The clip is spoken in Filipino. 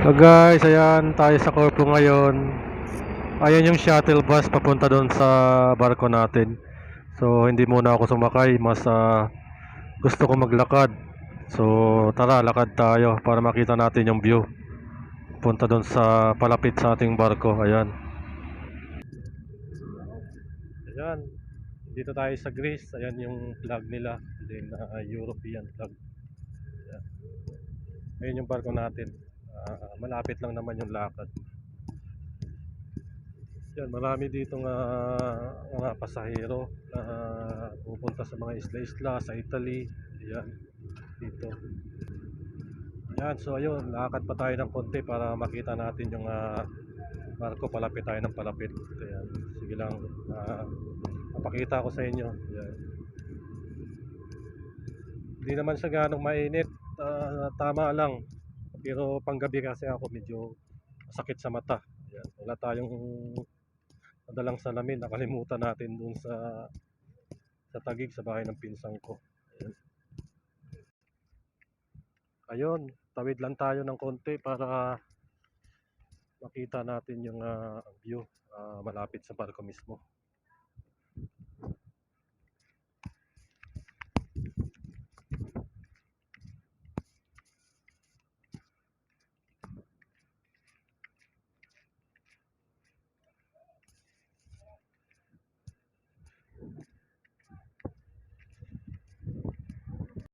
So guys, ayan tayo sa Corfu ngayon. Ayan yung shuttle bus papunta doon sa barko natin. So hindi muna ako sumakay, mas gusto ko maglakad. So tara, lakad tayo para makita natin yung view. Punta doon sa palapit sa ating barko. Ayan. Ayan. Dito tayo sa Greece. Ayan yung flag nila. Then European flag. Ayan. Ayan yung barko natin. Malapit lang naman yung lakad. Yan, marami ditong mga pasahero na pupunta sa mga isla-isla sa Italy. Yan, dito. Yan, so ayun, lakad pa tayo ng konti para makita natin yung barko. Palapit tayo ng palapit. Ayan, sige lang, mapakita ko sa inyo. Yan. Hindi naman siya ganong mainit, tama lang. Pero panggabi kasi ako medyo sakit sa mata. Yan, wala tayong madalang salamin, nakalimutan natin dun sa Taguig sa bahay ng pinsan ko. Ayun. Ayun, tawid lang tayo ng konti para makita natin yung view malapit sa barko mismo.